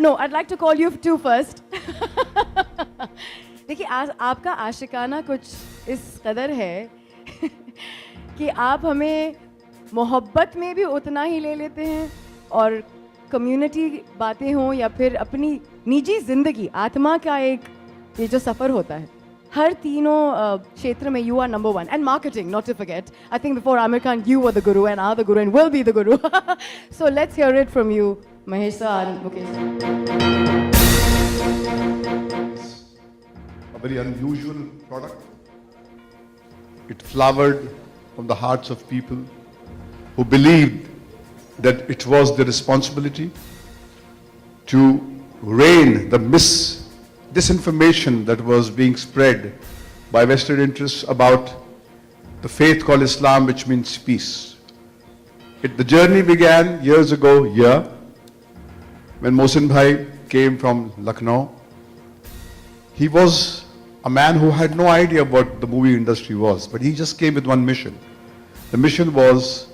no, I'd like to call you two first. देखिए आपका आशिकाना कुछ इस कदर है कि आप हमें मोहब्बत में भी उतना ही ले लेते हैं और कम्युनिटी बातें हों या फिर अपनी निजी ज़िंदगी आत्मा का एक ये जो सफ़र होता है हर तीनों क्षेत्र में you are number one and marketing not to forget. I think before Amir Khan you were the guru and are the guru and will be the guru. So let's hear it from you, Mahesh sir and Mukesh. A very unusual product. It flowered from the hearts of people who believed that it was their responsibility to rein the disinformation that was being spread by vested interests about the faith called Islam, which means peace. The journey began years ago here when Mohsin Bhai came from Lucknow. He was a man who had no idea what the movie industry was, but he just came with one mission. The mission was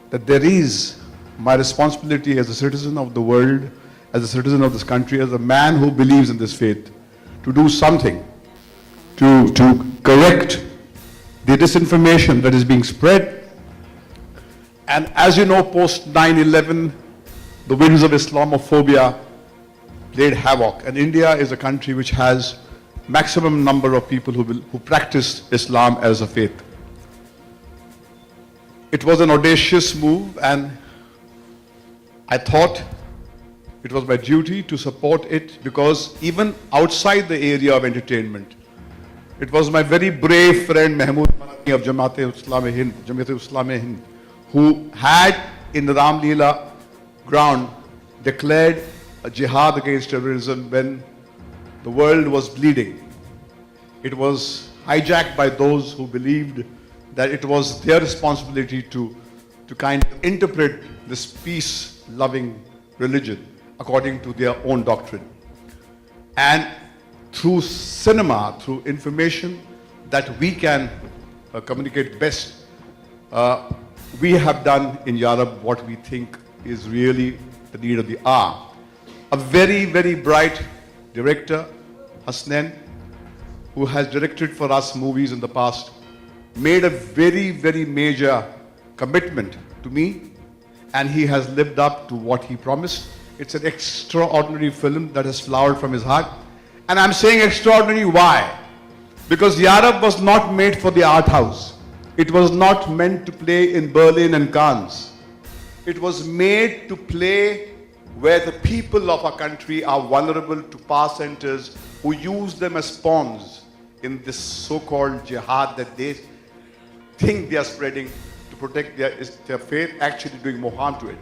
that there is my responsibility as a citizen of the world, as a citizen of this country, as a man who believes in this faith, to do something to correct the disinformation that is being spread. And as you know, post 9/11, the winds of Islamophobia played havoc. And India is a country which has maximum number of people who practice Islam as a faith. It was an audacious move, and I thought it was my duty to support it, because even outside the area of entertainment, it was my very brave friend Mahmood Manani of Jamiat-e-Islam-e Hind, who had in the Ram Leela ground declared a jihad against terrorism when the world was bleeding. It was hijacked by those who believed that it was their responsibility to kind of interpret this peace-loving religion according to their own doctrine. And through cinema, through information that we can communicate best, we have done in Yarab what we think is really the need of the hour. A very, very bright director, Hasnain, who has directed for us movies in the past, made a very, very major commitment to me, and he has lived up to what he promised. It's an extraordinary film that has flowered from his heart. And I'm saying extraordinary, why? Because Yarab was not made for the art house. It was not meant to play in Berlin and Cannes. It was made to play where the people of our country are vulnerable to power centers who use them as pawns in this so-called jihad that they think they are spreading to protect their faith, actually doing more harm to it.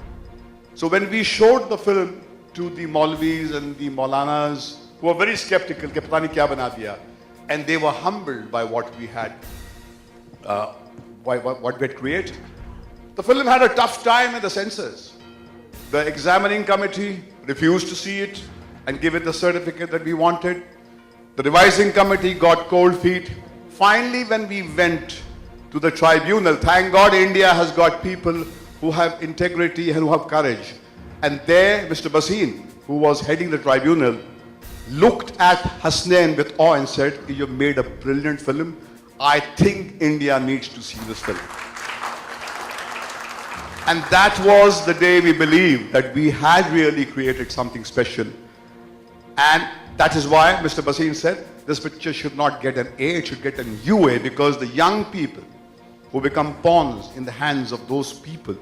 So when we showed the film to the Maulvis and the Maulanas, who were very skeptical, कि पता नहीं क्या बना दिया, and they were humbled by what we had, what we had created. The film had a tough time in the censors. The examining committee refused to see it and give it the certificate that we wanted. The revising committee got cold feet. Finally, when we went to the tribunal, thank God India has got people who have integrity and who have courage. And there, Mr. Bhasin, who was heading the tribunal, looked at Hasnain with awe and said, "You've made a brilliant film. I think India needs to see this film." And that was the day we believed that we had really created something special. And that is why Mr. Bhasin said, this picture should not get an A, it should get an UA, because the young people who become pawns in the hands of those people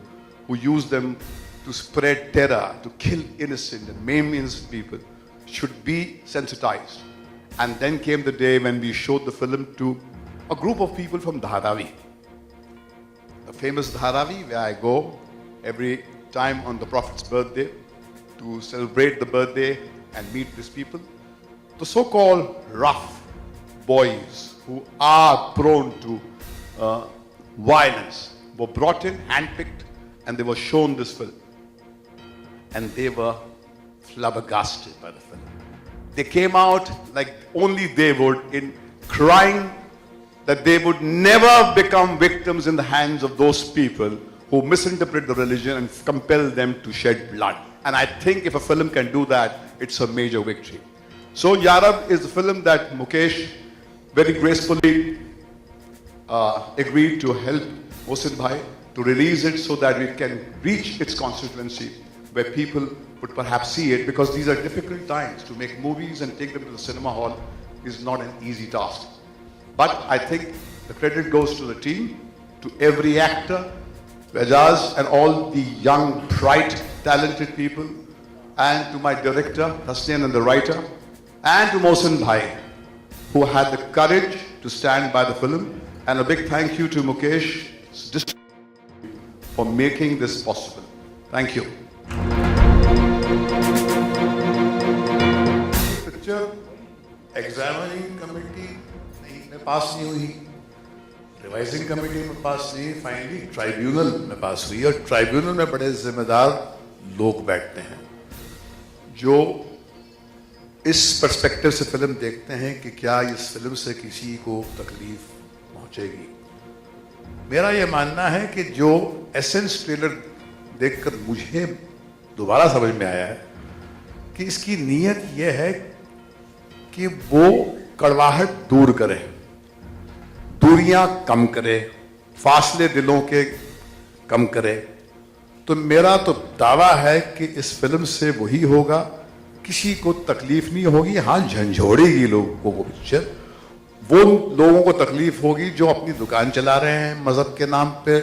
who use them to spread terror, to kill innocent and maim innocent people, should be sensitized. And then came the day when we showed the film to a group of people from Dharavi. The famous Dharavi, where I go every time on the Prophet's birthday to celebrate the birthday and meet these people. The so-called rough boys who are prone to violence were brought in, handpicked, and they were shown this film. And they were flabbergasted by the film. They came out like only they would, in crying that they would never become victims in the hands of those people who misinterpret the religion and compel them to shed blood. And I think if a film can do that, it's a major victory. So Yarab is the film that Mukesh very gracefully agreed to help Mohsin Bhai to release it so that we can reach its constituency where people would perhaps see it, because these are difficult times. To make movies and take them to the cinema hall is not an easy task. But I think the credit goes to the team, to every actor, to Ajaz and all the young, bright, talented people, and to my director, Hasnain, and the writer, and to Mohsin Bhai, who had the courage to stand by the film. And a big thank you to Mukesh for making this possible. Thank you. Picture examining committee में पास नहीं हुई, revising committee में पास नहीं, finally tribunal में पास हुई, और tribunal में बड़े जिम्मेदार लोग बैठते हैं जो इस पर्सपेक्टिव से फिल्म देखते हैं कि क्या इस फिल्म से किसी को तकलीफ पहुंचेगी। मेरा यह मानना है कि जो एसेंस ट्रेलर देखकर मुझे दोबारा समझ में आया है कि इसकी नीयत यह है कि वो कड़वाहट दूर करे, दूरियां कम करे, फासले दिलों के कम करे। तो मेरा तो दावा है कि इस फिल्म से वही होगा, किसी को तकलीफ नहीं होगी। हाँ, झंझोड़ेगी लोगों को पिक्चर, वो लोगों को तकलीफ होगी जो अपनी दुकान चला रहे हैं, मजहब के नाम पे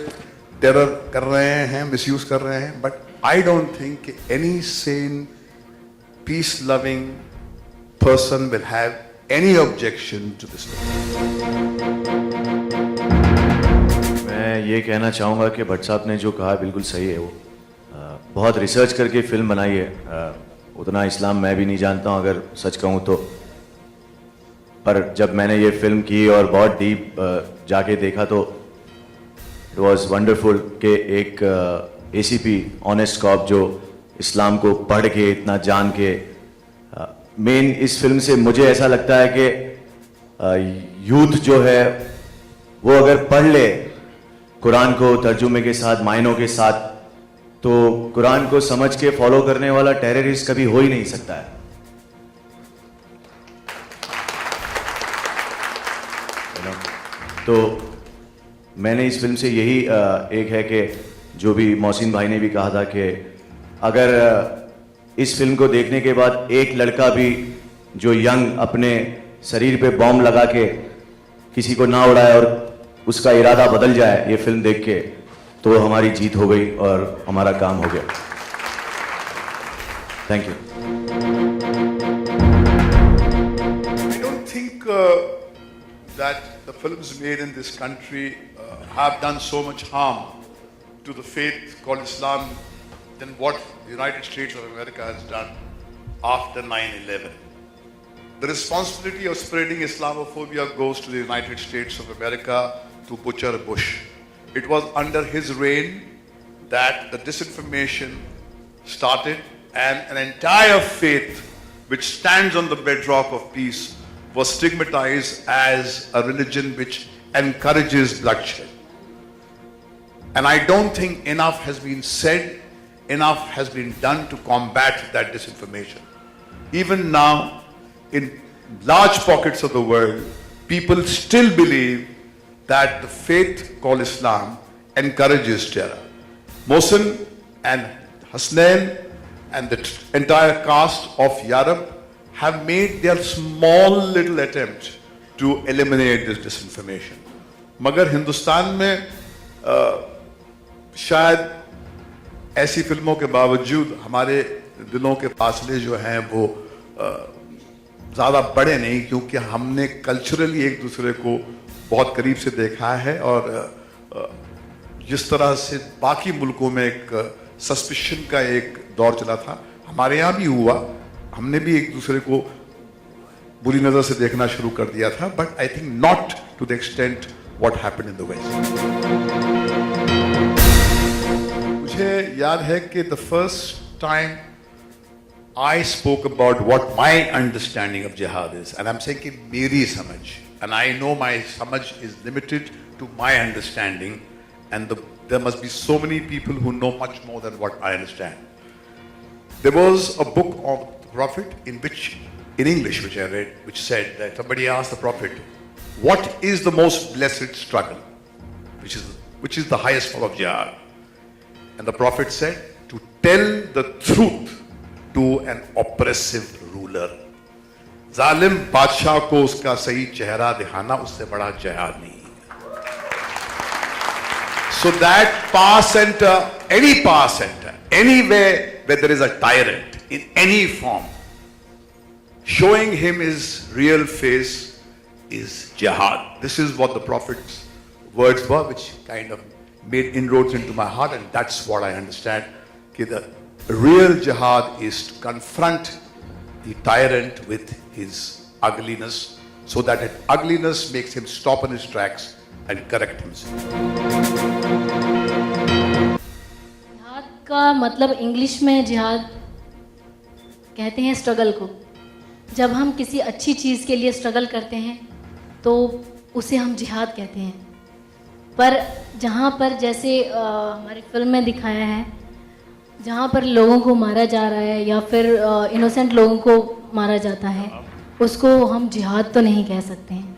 टेरर कर रहे हैं, मिसयूज कर रहे हैं। But I don't think any Sen peace loving person will have any objection to this film. मैं ये कहना चाहूँगा कि भट्ट साहब ने जो कहा बिल्कुल सही है। वो बहुत रिसर्च करके फिल्म बनाई है। उतना इस्लाम मैं भी नहीं जानता हूँ अगर सच कहूँ तो, पर जब मैंने ये फिल्म की और बहुत डीप जाके देखा तो इट वाज वंडरफुल कि एक एसीपी ऑनेस्ट कॉप जो इस्लाम को पढ़ के इतना जान के, मेन इस फिल्म से मुझे ऐसा लगता है कि यूथ जो है वो अगर पढ़ ले कुरान को तर्जुमे के साथ, मायनों के साथ, तो कुरान को समझ के फॉलो करने वाला टेररिस्ट कभी हो ही नहीं सकता है। तो मैंने इस फिल्म से यही एक है कि जो भी मोहसिन भाई ने भी कहा था कि अगर इस फिल्म को देखने के बाद एक लड़का भी जो यंग अपने शरीर पे बॉम्ब लगा के किसी को ना उड़ाए और उसका इरादा बदल जाए ये फिल्म देख के, तो हमारी जीत हो गई और हमारा काम हो गया। Thank you. I don't think that the films made in this country have done so much harm to the faith called Islam than what the United States of America has done after 9/11. The responsibility of spreading Islamophobia goes to the United States of America, to Butcher Bush. It was under his reign that the disinformation started, and an entire faith which stands on the bedrock of peace was stigmatized as a religion which encourages bloodshed. And I don't think enough has been said, enough has been done to combat that disinformation. Even now, in large pockets of the world, people still believe that the faith called Islam encourages terror. Mohsin and Hasnain and the entire cast of Yarab have made their small little attempt to eliminate this disinformation. मगर हिंदुस्तान में शायद ऐसी फिल्मों के बावजूद हमारे दिलों के फासले जो हैं वो ज़्यादा बड़े नहीं, क्योंकि हमने कल्चरली एक दूसरे को बहुत करीब से देखा है। और जिस तरह से बाकी मुल्कों में एक सस्पिशन का एक दौर चला था, हमारे यहाँ भी हुआ, हमने भी एक दूसरे को बुरी नज़र से देखना शुरू कर दिया था। But I think not to the extent what happened in the west. मुझे याद है कि the first time I spoke about what my understanding of jihad is, and I'm saying कि मेरी समझ, and I know my समझ is limited to my understanding, and there must be so many people who know much more than what I understand. There was a book of the Prophet in which, in English, which I read, which said that somebody asked the Prophet, "What is the most blessed struggle? Which is the highest form of jihad?" And the Prophet said, "To tell the truth to an oppressive ruler." जालिम बादशाह को उसका सही चेहरा दिखाना उससे बड़ा जिहाद नहीं है. So that power center, any power center, anywhere where there is a tyrant in any form, showing him his real face is jihad. This is what the Prophet's words were, which kind of made inroads into my heart, and that's what I understand. That the real jihad is to confront the tyrant with his ugliness, so that that ugliness makes him stop in his tracks and correct himself. जिहाद का मतलब English में जिहाद कहते हैं struggle को. जब हम किसी अच्छी चीज़ के लिए स्ट्रगल करते हैं तो उसे हम जिहाद कहते हैं. पर जहाँ पर जैसे हमारी फिल्म में दिखाया है, जहाँ पर लोगों को मारा जा रहा है या फिर इनोसेंट लोगों को मारा जाता है, उसको हम जिहाद तो नहीं कह सकते हैं.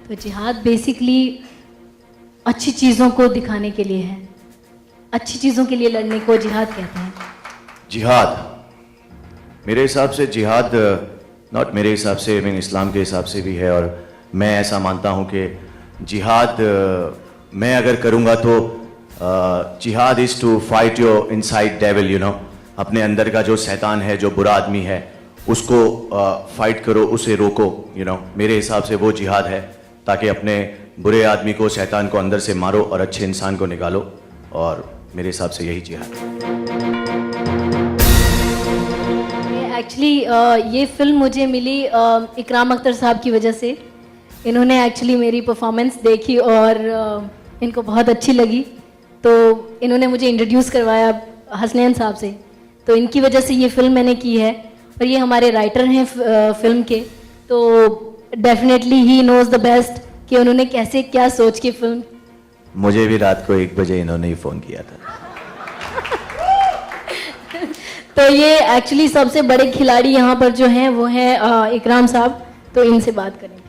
तो जिहाद बेसिकली अच्छी चीज़ों को दिखाने के लिए है. अच्छी चीज़ों के लिए लड़ने को जिहाद कहते हैं. जिहाद मेरे हिसाब से जिहाद, नॉट मेरे हिसाब से, मैं इस्लाम के हिसाब से भी है. और मैं ऐसा मानता हूँ कि जिहाद मैं अगर करूँगा तो जिहाद is to fight your inside devil, you know. अपने अंदर का जो शैतान है, जो बुरा आदमी है, उसको फाइट करो, उसे रोको, यू नो. मेरे हिसाब से वो जिहाद है, ताकि अपने बुरे आदमी को, शैतान को अंदर से मारो और अच्छे इंसान को निकालो. और मेरे हिसाब से यही जिहाद है. एक्चुअली ये फिल्म मुझे मिली इकराम अख्तर साहब की वजह से. इन्होंने एक्चुअली मेरी परफॉर्मेंस देखी और इनको बहुत अच्छी लगी, तो इन्होंने मुझे इंट्रोड्यूस करवाया हसनैन साहब से. तो इनकी वजह से ये फिल्म मैंने की है. और ये हमारे राइटर हैं फिल्म के, तो definitely he knows the best कि उन्होंने कैसे क्या सोच के फिल्म. मुझे भी रात को 1 बजे इन्होंने ही फ़ोन किया था. तो ये एक्चुअली सबसे बड़े खिलाड़ी यहाँ पर जो हैं वो हैं इकराम साहब. तो इनसे बात करेंगे.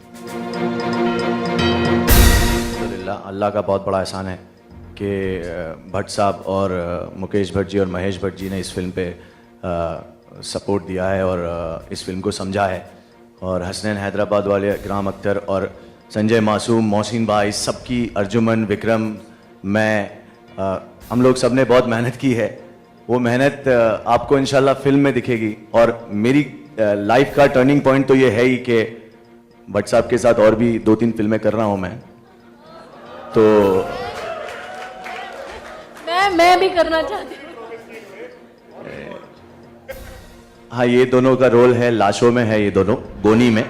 अल्लाह का बहुत बड़ा एहसान है कि भट्ट साहब और मुकेश भट्ट जी और महेश भट्ट जी ने इस फिल्म पे सपोर्ट दिया है और इस फिल्म को समझा है. और हसनैन हैदराबाद वाले, इकराम अख्तर और संजय मासूम, मोहसिन भाई, सबकी, अर्जुमन, विक्रम, मैं, हम लोग सब ने बहुत मेहनत की है. वो मेहनत आपको इंशाल्लाह फिल्म में दिखेगी. और मेरी लाइफ का टर्निंग पॉइंट तो ये है ही कि भट्ट साहब के साथ और भी 2-3 फिल्में कर रहा हूँ मैं. तो मैं भी करना चाहती हूँ. हाँ, ये दोनों का रोल है, लाशों में है ये दोनों, गोनी में.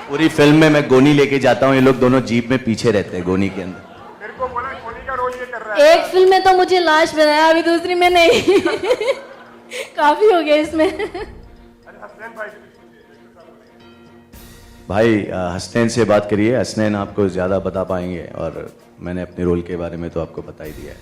पूरी फिल्म में मैं गोनी लेके जाता हूँ, ये लोग दोनों जीप में पीछे रहते हैं गोनी के अंदर. मेरे को बोला गोनी का रोल ये कर रहा है. एक फिल्म में तो मुझे लाश बनाया, अभी दूसरी में नहीं. काफी हो गया इसमें. हसनैन भाई भाई हसनैन से बात करिए, हसनैन आपको ज़्यादा बता पाएंगे और मैंने अपने रोल के बारे में तो आपको बता ही दिया है.